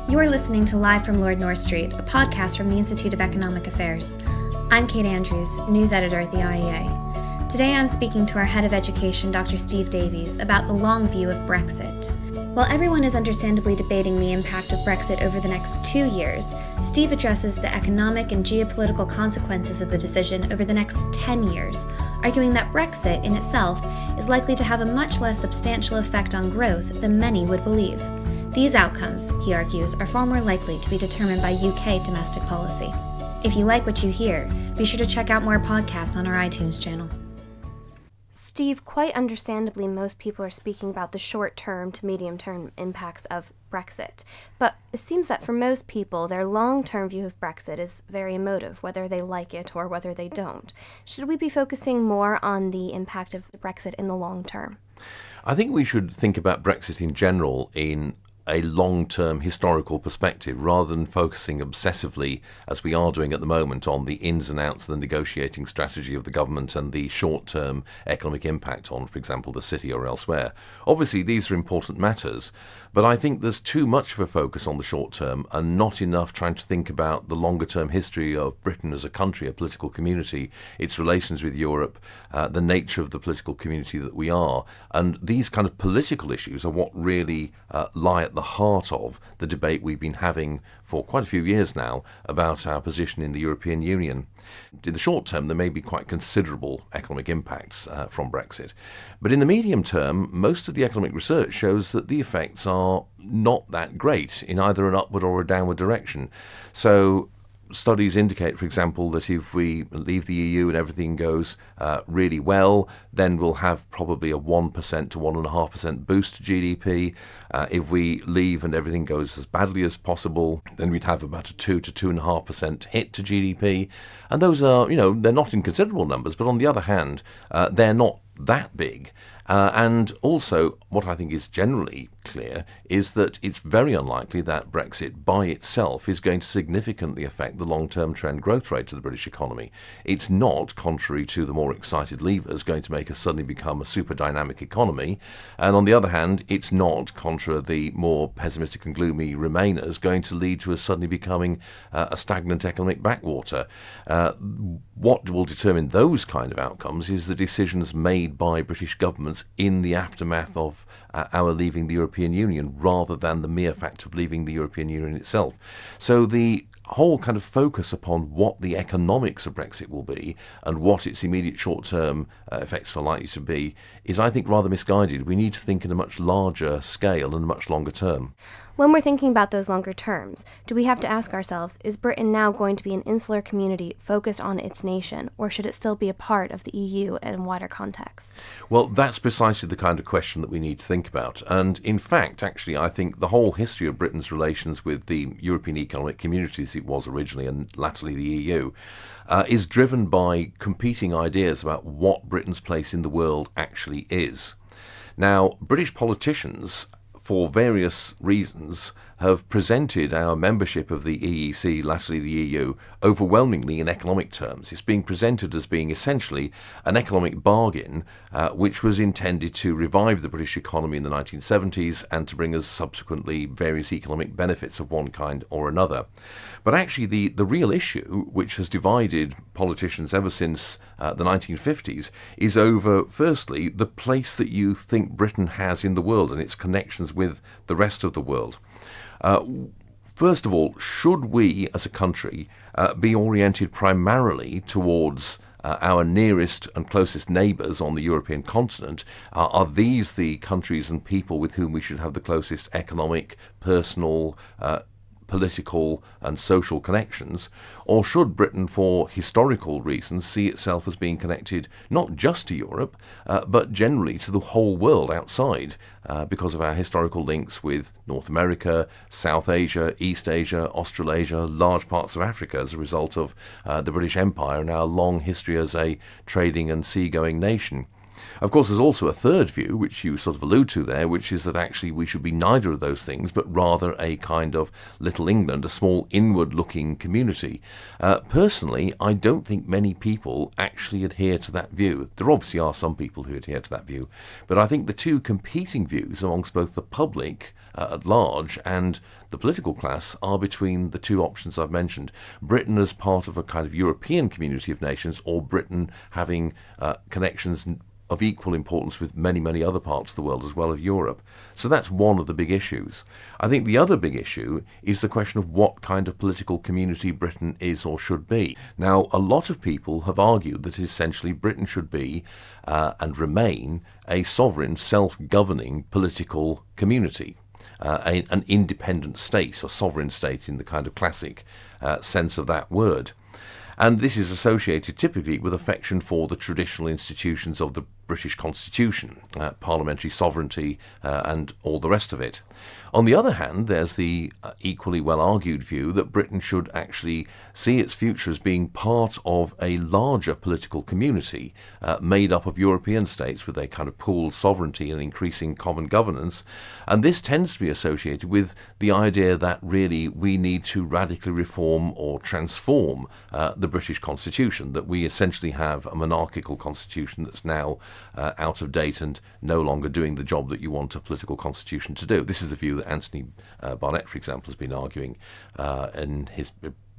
You're listening to Live from Lord North Street, a podcast from the Institute of Economic Affairs. I'm Kate Andrews, news editor at the IEA. Today I'm speaking to our head of education, Dr. Steve Davies, about the long view of Brexit. While everyone is understandably debating the impact of Brexit over the next 2 years, Steve addresses the economic and geopolitical consequences of the decision over the next 10 years, arguing that Brexit in itself is likely to have a much less substantial effect on growth than many would believe. These outcomes, he argues, are far more likely to be determined by UK domestic policy. If you like what you hear, be sure to check out more podcasts on our iTunes channel. Steve, quite understandably, most people are speaking about the short-term to medium-term impacts of Brexit. But it seems that for most people, their long-term view of Brexit is very emotive, whether they like it or whether they don't. Should we be focusing more on the impact of Brexit in the long term? I think we should think about Brexit in general in a long-term historical perspective rather than focusing obsessively, as we are doing at the moment, on the ins and outs of the negotiating strategy of the government and the short-term economic impact on, for example, the city or elsewhere. Obviously, these are important matters, but I think there's too much of a focus on the short term and not enough trying to think about the longer-term history of Britain as a country, a political community, its relations with Europe, the nature of the political community that we are. And these kind of political issues are what really lie at the heart of the debate we've been having for quite a few years now about our position in the European Union. In the short term, there may be quite considerable economic impacts from Brexit. But in the medium term, most of the economic research shows that the effects are not that great in either an upward or a downward direction. So studies indicate, for example, that if we leave the EU and everything goes really well, then we'll have probably a 1% to 1.5% boost to GDP. If we leave and everything goes as badly as possible, then we'd have about a 2 to 2.5% hit to GDP. And those are, they're not inconsiderable numbers, but on the other hand, they're not that big. And also, what I think is generally clear is that it's very unlikely that Brexit by itself is going to significantly affect the long-term trend growth rate of the British economy. It's not, contrary to the more excited leavers, going to make us suddenly become a super dynamic economy. And on the other hand, it's not, contra the more pessimistic and gloomy remainers, going to lead to us suddenly becoming a stagnant economic backwater. What will determine those kind of outcomes is the decisions made by British governments in the aftermath of our leaving the European Union, rather than the mere fact of leaving the European Union itself. So the whole kind of focus upon what the economics of Brexit will be and what its immediate short-term effects are likely to be is, I think, rather misguided. We need to think in a much larger scale and a much longer term. When we're thinking about those longer terms, do we have to ask ourselves, is Britain now going to be an insular community focused on its nation, or should it still be a part of the EU in a wider context? Well, that's precisely the kind of question that we need to think about. And in fact, actually, I think the whole history of Britain's relations with the European Economic Community, as it was originally, and latterly the EU, is driven by competing ideas about what Britain's place in the world actually is. Now, British politicians, for various reasons, have presented our membership of the EEC, latterly the EU, overwhelmingly in economic terms. It's being presented as being essentially an economic bargain which was intended to revive the British economy in the 1970s and to bring us subsequently various economic benefits of one kind or another. But actually the real issue, which has divided politicians ever since the 1950s, is over, firstly, the place that you think Britain has in the world and its connections with the rest of the world. First of all, should we as a country be oriented primarily towards our nearest and closest neighbours on the European continent? Are these the countries and people with whom we should have the closest economic, personal, political and social connections? Or should Britain, for historical reasons, see itself as being connected not just to Europe, but generally to the whole world outside, because of our historical links with North America, South Asia, East Asia, Australasia, large parts of Africa as a result of the British Empire and our long history as a trading and seagoing nation? Of course, there's also a third view, which you sort of allude to there, which is that actually we should be neither of those things, but rather a kind of Little England, a small inward-looking community. Personally, I don't think many people actually adhere to that view. There obviously are some people who adhere to that view, but I think the two competing views amongst both the public at large and the political class are between the two options I've mentioned. Britain as part of a kind of European community of nations, or Britain having connections of equal importance with many, many other parts of the world as well as Europe. So that's one of the big issues. I think the other big issue is the question of what kind of political community Britain is or should be. Now, a lot of people have argued that essentially Britain should be and remain a sovereign, self-governing political community. An independent state, or sovereign state in the kind of classic sense of that word. And this is associated typically with affection for the traditional institutions of the British Constitution, parliamentary sovereignty and all the rest of it. On the other hand, there's the equally well-argued view that Britain should actually see its future as being part of a larger political community made up of European states with a kind of pooled sovereignty and increasing common governance. And this tends to be associated with the idea that really we need to radically reform or transform the British Constitution, that we essentially have a monarchical constitution that's now out of date and no longer doing the job that you want a political constitution to do. This is the view that Anthony Barnett, for example, has been arguing in his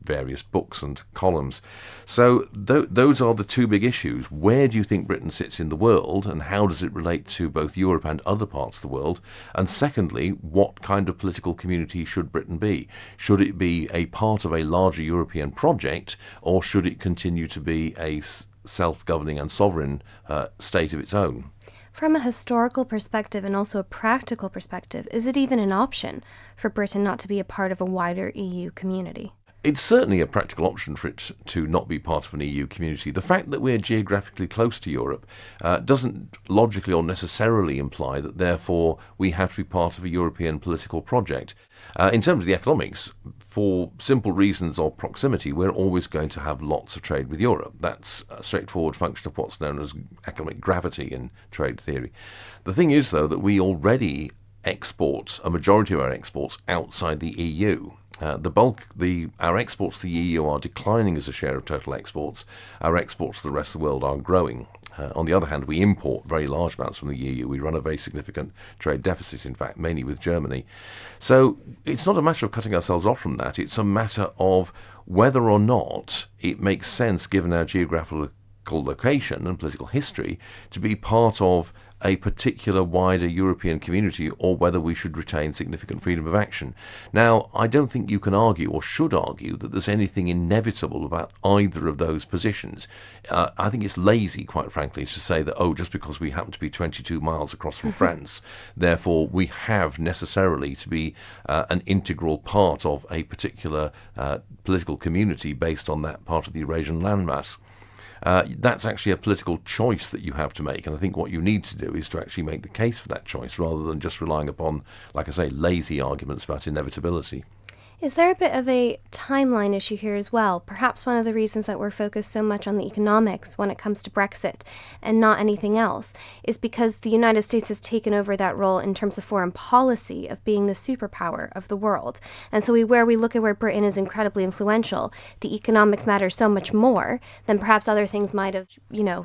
various books and columns. So those are the two big issues. Where do you think Britain sits in the world, and how does it relate to both Europe and other parts of the world? And secondly, what kind of political community should Britain be? Should it be a part of a larger European project, or should it continue to be a self-governing and sovereign state of its own? From a historical perspective and also a practical perspective, is it even an option for Britain not to be a part of a wider EU community? It's certainly a practical option for it to not be part of an EU community. The fact that we're geographically close to Europe doesn't logically or necessarily imply that therefore we have to be part of a European political project. In terms of the economics, for simple reasons of proximity, we're always going to have lots of trade with Europe. That's a straightforward function of what's known as economic gravity in trade theory. The thing is, though, that we already export a majority of our exports outside the EU. Our exports to the EU are declining as a share of total exports. Our exports to the rest of the world are growing. On the other hand, we import very large amounts from the EU. We run a very significant trade deficit, in fact, mainly with Germany. So it's not a matter of cutting ourselves off from that. It's a matter of whether or not it makes sense, given our geographical location and political history, to be part of a particular wider European community, or whether we should retain significant freedom of action. Now, I don't think you can argue or should argue that there's anything inevitable about either of those positions. I think it's lazy, quite frankly, to say that, just because we happen to be 22 miles across from France, therefore we have necessarily to be an integral part of a particular political community based on that part of the Eurasian landmass. That's actually a political choice that you have to make, and I think what you need to do is to actually make the case for that choice rather than just relying upon, like I say, lazy arguments about inevitability. Is there a bit of a timeline issue here as well? Perhaps one of the reasons that we're focused so much on the economics when it comes to Brexit and not anything else is because the United States has taken over that role in terms of foreign policy of being the superpower of the world. And so where we look at where Britain is incredibly influential, the economics matter so much more than perhaps other things might have,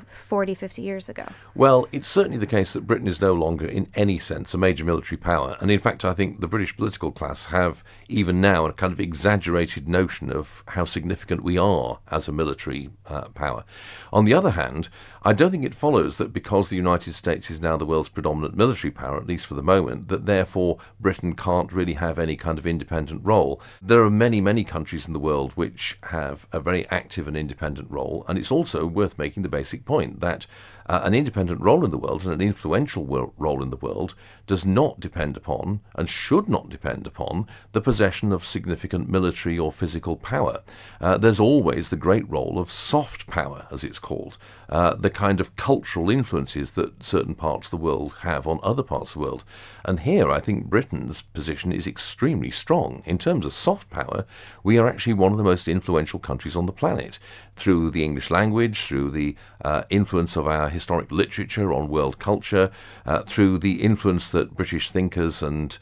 40, 50 years ago. Well, it's certainly the case that Britain is no longer in any sense a major military power. And in fact, I think the British political class have, even now, a kind of exaggerated notion of how significant we are as a military power. On the other hand, I don't think it follows that because the United States is now the world's predominant military power, at least for the moment, that therefore Britain can't really have any kind of independent role. There are many, many countries in the world which have a very active and independent role, and it's also worth making the basic point that an independent role in the world and an influential role in the world does not depend upon and should not depend upon the possession of significant military or physical power. There's always the great role of soft power, as it's called, the kind of cultural influences that certain parts of the world have on other parts of the world. And here I think Britain's position is extremely strong. In terms of soft power, we are actually one of the most influential countries on the planet, through the English language, through the influence of our historic literature on world culture, through the influence that British thinkers and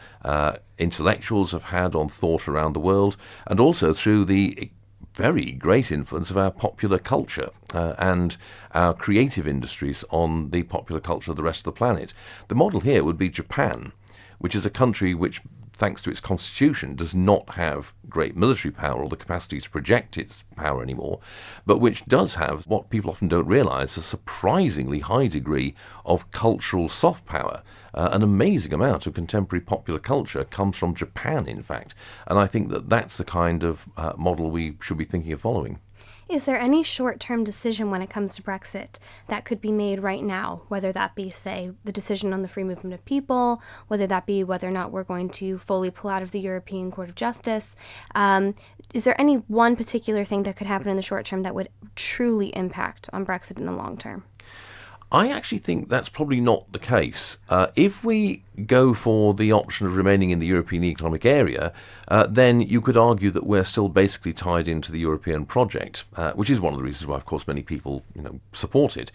intellectuals have had on thought around the world, and also through the very great influence of our popular culture and our creative industries on the popular culture of the rest of the planet. The model here would be Japan, which is a country which, thanks to its constitution, does not have great military power or the capacity to project its power anymore, but which does have what people often don't realise, a surprisingly high degree of cultural soft power. An amazing amount of contemporary popular culture comes from Japan, in fact, and I think that that's the kind of model we should be thinking of following. Is there any short-term decision when it comes to Brexit that could be made right now, whether that be, say, the decision on the free movement of people, whether that be whether or not we're going to fully pull out of the European Court of Justice? Is there any one particular thing that could happen in the short term that would truly impact on Brexit in the long term? I actually think that's probably not the case. If we go for the option of remaining in the European Economic Area, then you could argue that we're still basically tied into the European project, which is one of the reasons why, of course, many people support it.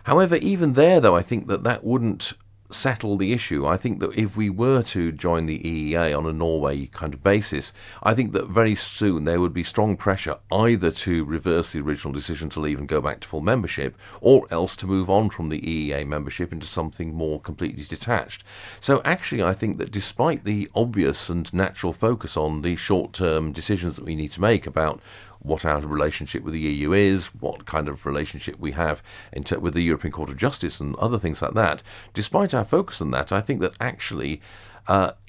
However, even there, though, I think that wouldn't settle the issue. I think that if we were to join the EEA on a Norway kind of basis, I think that very soon there would be strong pressure either to reverse the original decision to leave and go back to full membership, or else to move on from the EEA membership into something more completely detached. So actually I think that despite the obvious and natural focus on the short-term decisions that we need to make about what our relationship with the EU is, what kind of relationship we have with the European Court of Justice and other things like that, despite our focus on that, I think that actually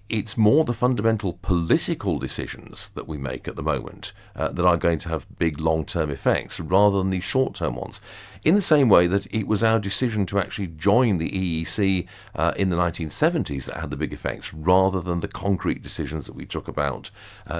it's more the fundamental political decisions that we make at the moment that are going to have big long-term effects rather than the short-term ones. In the same way that it was our decision to actually join the EEC in the 1970s that had the big effects, rather than the concrete decisions that we took about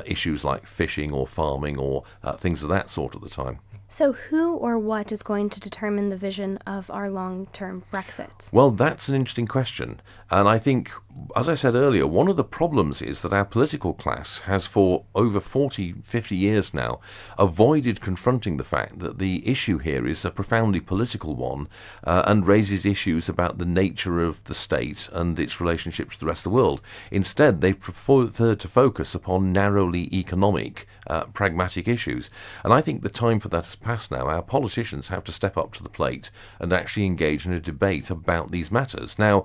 issues like fishing or farming or things of that sort at the time. So who or what is going to determine the vision of our long-term Brexit? Well, that's an interesting question. And I think, as I said earlier, one of the problems is that our political class has for over 40, 50 years now avoided confronting the fact that the issue here is a profoundly political one and raises issues about the nature of the state and its relationship to the rest of the world. Instead, they've preferred to focus upon narrowly economic, pragmatic issues. And I think the time for that has passed now. Our politicians have to step up to the plate and actually engage in a debate about these matters. Now,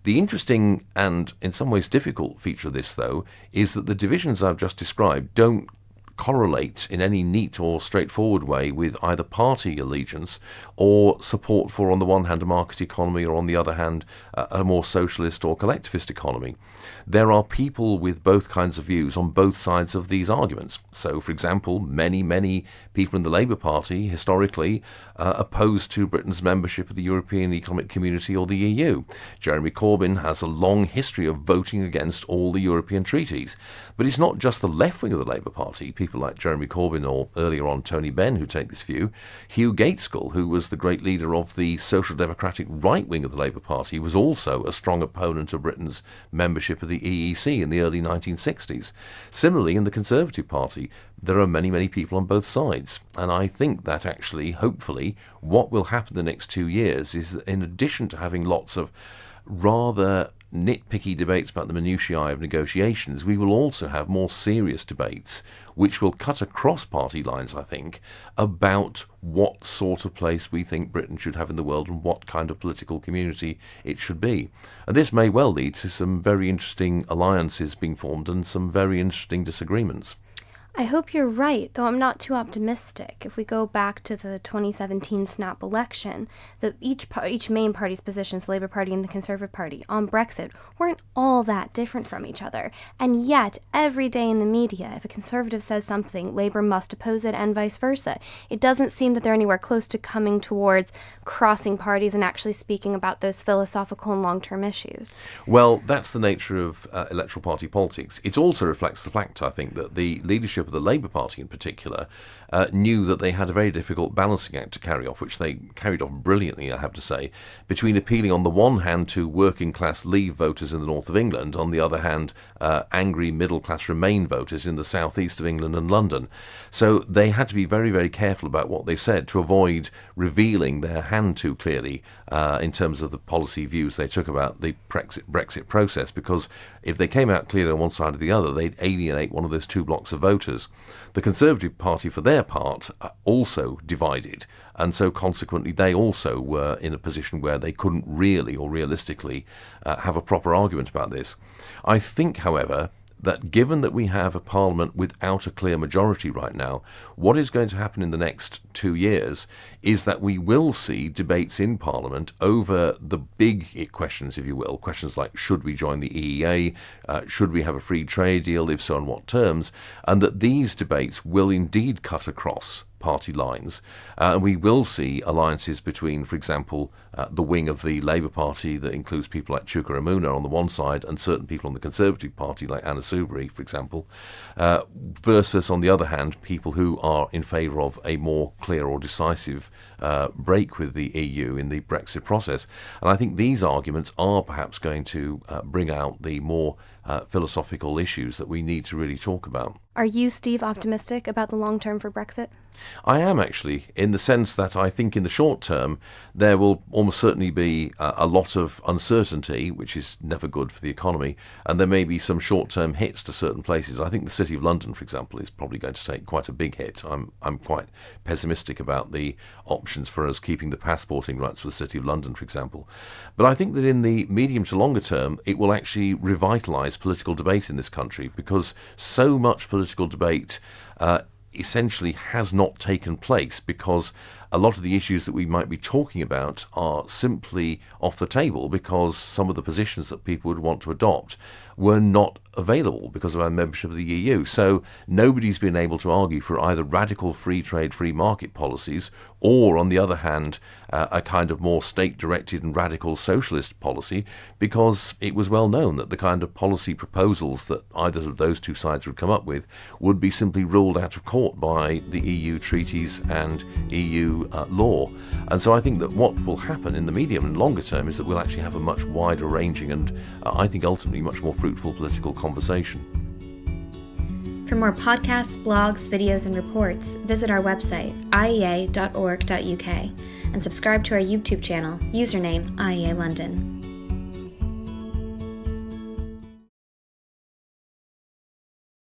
the interesting and in some ways difficult feature of this, though, is that the divisions I've just described don't correlate in any neat or straightforward way with either party allegiance or support for, on the one hand, a market economy, or on the other hand, a more socialist or collectivist economy. There are people with both kinds of views on both sides of these arguments. So, for example, many people in the Labour Party historically opposed to Britain's membership of the European Economic Community or the EU. Jeremy Corbyn has a long history of voting against all the European treaties. But it's not just the left wing of the Labour Party, people like Jeremy Corbyn or earlier on Tony Benn who take this view. Hugh Gaitskell, who was the great leader of the Social Democratic right wing of the Labour Party, was also a strong opponent of Britain's membership of the EEC in the early 1960s. Similarly, in the Conservative Party, there are many people on both sides. And I think that actually, hopefully, what will happen the next 2 years is that in addition to having lots of rather nitpicky debates about the minutiae of negotiations, we will also have more serious debates which will cut across party lines, I think, about what sort of place we think Britain should have in the world and what kind of political community it should be. And this may well lead to some very interesting alliances being formed and some very interesting disagreements. I hope you're right, though I'm not too optimistic. If we go back to the 2017 snap election, each main party's positions, the Labour Party and the Conservative Party, on Brexit weren't all that different from each other. And yet, every day in the media, if a Conservative says something, Labour must oppose it and vice versa. It doesn't seem that they're anywhere close to coming towards crossing parties and actually speaking about those philosophical and long-term issues. Well, that's the nature of electoral party politics. It also reflects the fact, I think, that the leadership of the Labour Party in particular knew that they had a very difficult balancing act to carry off, which they carried off brilliantly, I have to say, between appealing on the one hand to working class Leave voters in the north of England, on the other hand angry middle class Remain voters in the southeast of England and London. So they had to be very, very careful about what they said to avoid revealing their hand too clearly in terms of the policy views they took about the Brexit process, because if they came out clearly on one side or the other, they'd alienate one of those two blocks of voters. The Conservative Party, for their part, also divided, and so consequently they also were in a position where they couldn't really or realistically have a proper argument about this. I think, however, that given that we have a parliament without a clear majority right now, what is going to happen in the next 2 years is that we will see debates in parliament over the big questions, if you will, questions like should we join the EEA, should we have a free trade deal, if so on what terms, and that these debates will indeed cut across party lines. We will see alliances between, for example, the wing of the Labour Party that includes people like Chuka Umunna on the one side and certain people on the Conservative Party like Anna Soubry, for example, versus, on the other hand, people who are in favour of a more clear or decisive break with the EU in the Brexit process. And I think these arguments are perhaps going to bring out the more philosophical issues that we need to really talk about. Are you, Steve, optimistic about the long term for Brexit? I am actually, in the sense that I think in the short term there will almost certainly be a lot of uncertainty, which is never good for the economy, and there may be some short-term hits to certain places. I think the City of London, for example, is probably going to take quite a big hit. I'm quite pessimistic about the options for us keeping the passporting rights for the City of London, for example. But I think that in the medium to longer term it will actually revitalise political debate in this country, because so much political debate essentially has not taken place because a lot of the issues that we might be talking about are simply off the table because some of the positions that people would want to adopt were not available because of our membership of the EU. So nobody's been able to argue for either radical free trade, free market policies or, on the other hand, a kind of more state-directed and radical socialist policy, because it was well known that the kind of policy proposals that either of those two sides would come up with would be simply ruled out of court by the EU treaties and EU law. And so I think that what will happen in the medium and longer term is that we'll actually have a much wider ranging and I think ultimately much more fruitful political conversation. For more podcasts, blogs, videos, and reports, visit our website, iea.org.uk, and subscribe to our YouTube channel, username IEA London.